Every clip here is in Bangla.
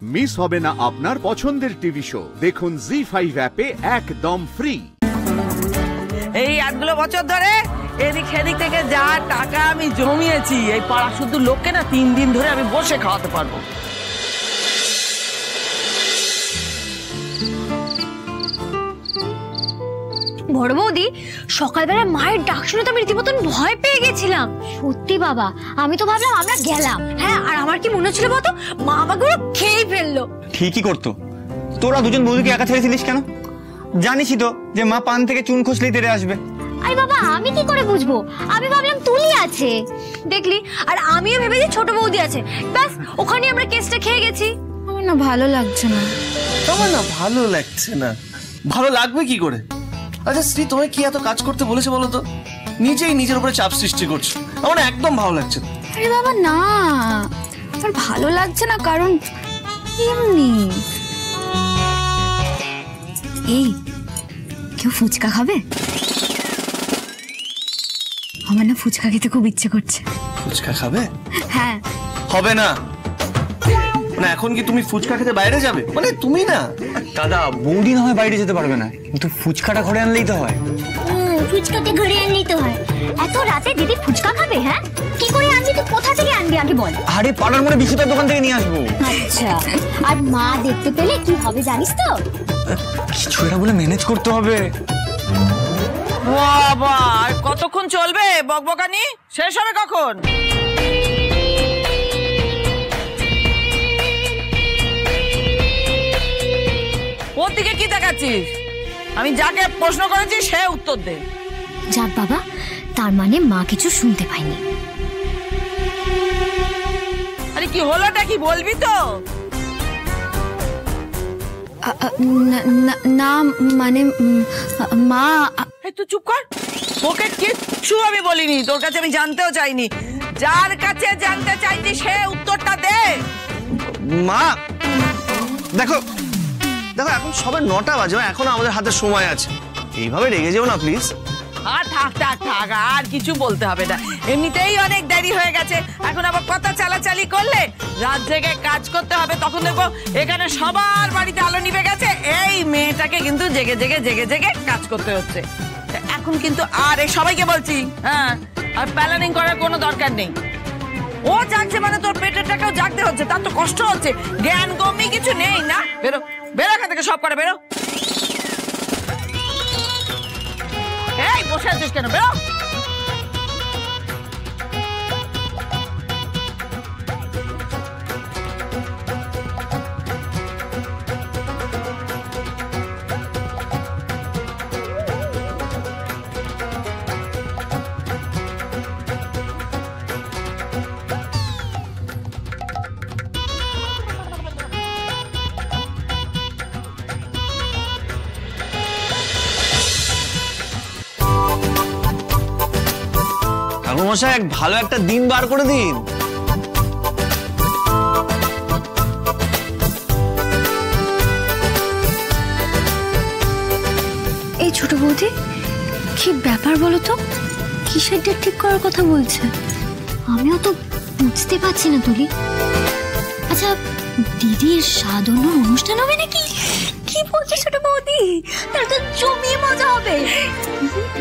মিস হবে না আপনার পছন্দের টিভি শো। দেখুন জি5 অ্যাপে একদম ফ্রি। এই 8 বছর ধরে এদিক সেদিক থেকে যা টাকা আমি জমিয়েছি, এই পাড়া শুধু লোককে না 3 দিন ধরে আমি বসে খাওয়াতে পারবো। বড় বৌদি, সকালবেলা মায়ের ডাক শুনে তো আমি রীতিমতন ভয় পেয়ে গেছিলাম। সত্যি বাবা, আমি তো ভাবলাম আমরা গেলাম। হ্যাঁ, আর আমার কি মনে হচ্ছিল বলতো, মা আমাকে খেয়ে ফেললো। ঠিকই করতো। তোরা দুজন বৌদিকে একা ছেড়েছিলিস কেন? জানিসই তো যে মা পান থেকে চুন খসলেই তেড়ে আসবে। আরে বাবা, আমি কি করে বুঝবো? আমি ভাবলাম তুলি আছে, দেখলি, আর আমিও ভেবেছি ছোট বৌদি আছে। ব্যাস, ওখানে আমরা কেসটা খেয়ে গেছি। আমার না ভালো লাগছে না। তোমার না ভালো লাগছে না? ভালো লাগবে কি করে? আচ্ছা শ্রী, তোমায় কি এত কাজ করতে বলেছে বলো তো? নিজেই নিজের উপরে চাপ সৃষ্টি করছো। আমার একদম ভালো লাগছে না। আরে বাবা না, আমার ভালো লাগছে না, কারণ এমনি। এই, কেউ ফুচকা খাবে? আমার না ফুচকা খেতে খুব ইচ্ছে করছে। ফুচকা খাবে? হ্যাঁ। হবে না, না এখন কি তুমি ফুচকা খেতে বাইরে যাবে? মানে তুমি না দাদা, বৌদি না হয় বাইরে যেতে পারবে না, কিন্তু ফুচকাটা ঘরে আনলেই তো হয়। ফুচকাতে ঘরে আনলেই তো হয়। এত রাতে দিদি ফুচকা খাবে? হ্যাঁ, কি করে আনবি? তুই কোথা থেকে আনবি আগে বল। আরে পাড়ার মোড়ে বিশুদার দোকান থেকে নিয়ে আসবো। আচ্ছা, আর মা দেখতে পেলে কি হবে জানিস তো? কিছু এটা বলে ম্যানেজ করতে হবে। বাবা, আর কতক্ষণ চলবে বকবকানি? শেষ হবে কখন? ওর দিকে কি দেখাচ্ছিস? আমি যাকে প্রশ্ন করেছি সে উত্তর দে। যাক বাবা, তার মানে মা কিছু শুনতে পায়নি। আরে কি হলোটা কি বলবি তো? না মানে মা। তুই চুপ কর, তোকে কিচ্ছু আমি বলিনি, তোর কাছে আমি জানতেও চাইনি। যার কাছে জানতে চাইছি সে উত্তরটা দে। মা দেখো দেখো, এখন সবে 9টা বাজে, এখন আমাদের হাতে সময় আছে। এইভাবে রেগে যেও না প্লিজ। আর থাক থাক থাক, আর কিছু বলতে হবে না, এমনিতেই অনেক দেরি হয়ে গেছে। এখন আবার কথা চালাচালি করলে রাত জেগে কাজ করতে হবে। তখন দেখবো এখানে সবার বাড়িতে আলো নিভে গেছে, এই মেয়েটাকে কিন্তু জেগে জেগে জেগে জেগে কাজ করতে হচ্ছে। এখন কিন্তু আর এই সবাইকে বলছি, হ্যাঁ, আর প্ল্যানিং করার কোনো দরকার নেই। ও জাগছে মানে তোর পেটের টাকাও জাগতে হচ্ছে, তার তো কষ্ট হচ্ছে। জ্ঞান গম্যি কিছু নেই না? বেরো বেরো এখান থেকে, সব করে বেরো। এই বসে আছিস কেন? বেরো। মশাই, এক ভালো একটা দিন বার করে দিন। এই ছোট বৌদি, কি ব্যাপার বলো তো? কিসের ডেট ঠিক করার কথা বলছে? আমিও তো বুঝতে পারছি না তুলি। আচ্ছা, দিদির সাধন অনুষ্ঠান হবে নাকি? কি বলছিস ছোট বৌদি? তার তো জমিয়ে মজা হবে।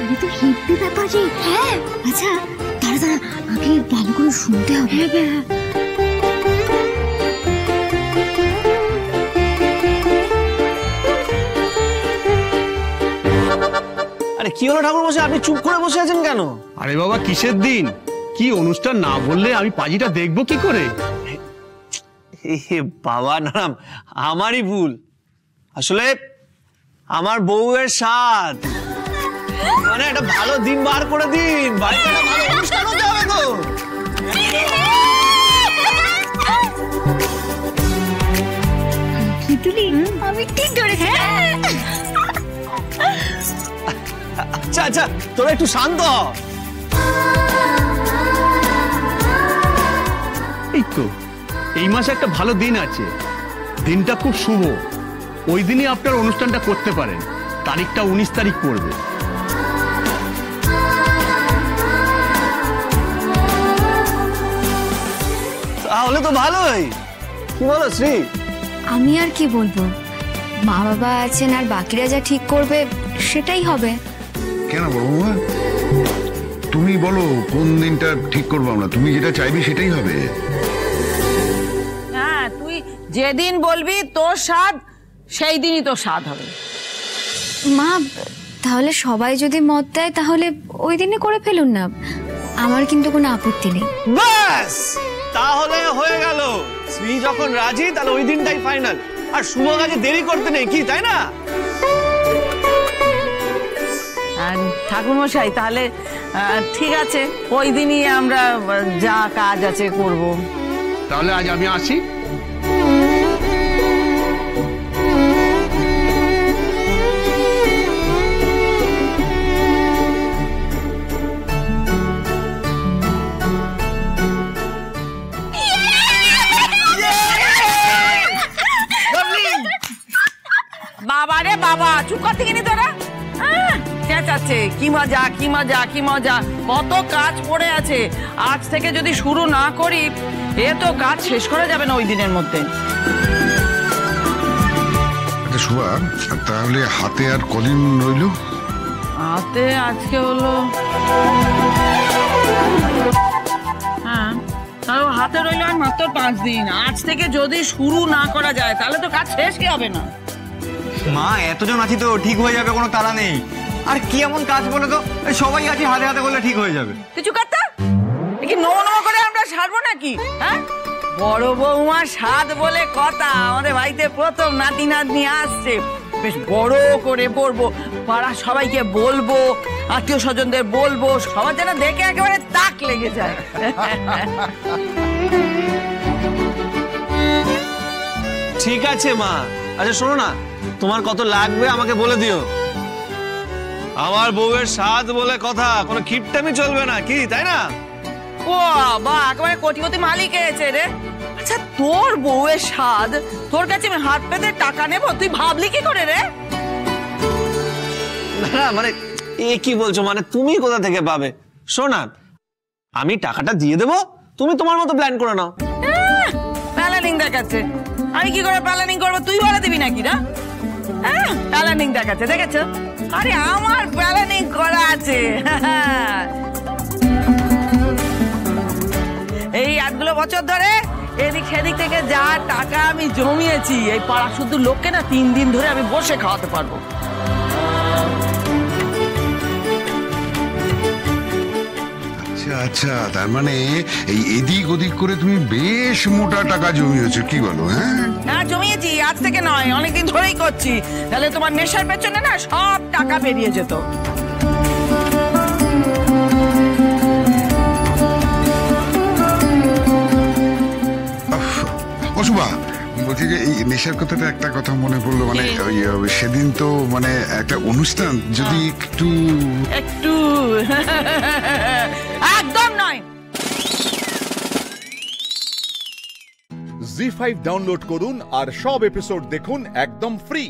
আমি তো হেব্বি ব্যাপার রে। হ্যাঁ, আচ্ছা তারা তারা আগে ভালো করে শুনতে হবে। আরে কি হলো ঠাকুর মশাই, আপনি চুপ করে বসে আছেন কেন? আরে বাবা, কিসের দিন? কি অনুষ্ঠান না বললে আমি পাজিটা দেখবো কি করে? বাবা না, আমারই ভুল। আসলে আমার বউয়ের সাথ, মানে একটা ভালো দিন বার করে দিন, বাড়িতে একটা ভালো অনুষ্ঠান হতে হবে তো। আমি ঠিক ধরেছি। আচ্ছা আচ্ছা, তোরা একটু শান্ত হ। এই তো এই মাসে একটা ভালো দিন আছে, দিনটা খুব শুভ। ওই দিনই আপনার অনুষ্ঠানটা করতে পারেন। তারিখটা 19 তারিখ পড়বে। তাহলে তো ভালোই। কি বলো শ্রী? আমি আর কি বলবো, মা বাবা আছেন আর বাকিরা যা ঠিক করবে সেটাই হবে। কেন বৌমা, তুমি বলো কোন দিনটা ঠিক করবো আমরা? তুমি যেটা চাইবে সেটাই হবে। হ্যাঁ, তুই যেদিন বলবি তোর স্বাদ সেই দিনই তোর স্বাদ হবে। মা, তাহলে সবাই যদি মত দেয় তাহলে ওই দিনে করে ফেলুন না, আমার কিন্তু কোনো আপত্তি নেই। ব্যাস, তাহলে হয়ে গেল। শ্রী যখন রাজি তাহলে ওই দিনটাই ফাইনাল। আর শুভ কাজে দেরি করতে নেই, কি তাই না? ঠাকুরমশাই, তাহলে ঠিক আছে, ওই দিনই আমরা যা কাজ আছে করব। তাহলে আজ আমি আসি। বাবা রে বাবা, চুপ কর থেকে নি তোরা। চেঁচাচ্ছে, কি মজা কি মজা কি মজা, কত কাজ পড়ে আছে। আজ থেকে যদি শুরু না করি এ তো কাজ শেষ করা যাবে না ওই দিনের মধ্যে। শুভা, তাহলে হাতে আর কদিন রইল? হাতে আজকে হলো, হ্যাঁ হাতে রইল আর মাত্র 5 দিন। আজ থেকে যদি শুরু না করা যায় তাহলে তো কাজ শেষ কি হবে না। মা, এতজন আছি তো, ঠিক হয়ে যাবে, কোনো তাড়া নেই। আর কি এমন কাজ বলে তো, সবাই আছি, হাতে হাতে করলে ঠিক হয়ে যাবে। কিছু কথা কি নো নো করে আমরা সারবো নাকি? হ্যাঁ, বড় বৌমা স্বাদ বলে কথা, আমাদের বাড়িতে প্রথম নাতি নাতনি আসছে, বেশ বড় করে করবো, পাড়া সবাইকে বলবো, আত্মীয় স্বজনদের বলবো, সবার যেন দেখে একেবারে তাক লেগে যায়। ঠিক আছে মা। আচ্ছা শোনো না, তোমার কত লাগবে আমাকে বলে দিও। আমার বউয়ের স্বাদ বলে কথা, কোনো খিটটামি চলবে না, কি তাই না? ও বাবা, একেবারে কোটিপতি মালিক এসেছে রে। আচ্ছা, তোর বউয়ের স্বাদ, তোর কাছে আমি হাত পেতে টাকা নেবো, তুই ভাবলি কি করে রে? না মানে এ কি বলছো, মানে তুমি কোথা থেকে পাবে? শোনা, আমি টাকাটা দিয়ে দেবো, তুমি তোমার মতো প্ল্যান করে নাও। প্ল্যানিং দেখাচ্ছে, আমি কি করে প্ল্যানিং করবো? তুই বলে দিবি নাকি না? প্ল্যানিং দেখাচ্ছে, দেখেছো? আরে আমার প্ল্যানিং করা আছে। এই 8 বছর ধরে এদিক সেদিক থেকে যা টাকা আমি জমিয়েছি, এই পাড়া শুধু লোককে না 3 দিন ধরে আমি বসে খাওয়াতে পারবো। আচ্ছা, তার মানে এই এদিক ওদিক করে তুমি বেশ মোটা টাকা জমিয়েছো, কি বলো? হ্যাঁ জমিয়েছি, আজ থেকে নয়, অনেকদিন ধরেই করছি। তাহলে তোমার নেশার পেছনে না সব টাকা বেরিয়ে যেত। অশুভা, বলছি যে এই নেশার কথাটা একটা কথা মনে পড়লো, মানে ওই সেদিন তো মানে একটা অনুষ্ঠান, যদি একটু একটু একদম নয়। জি5 ডাউনলোড করুন আর সব এপিসোড দেখুন একদম ফ্রি।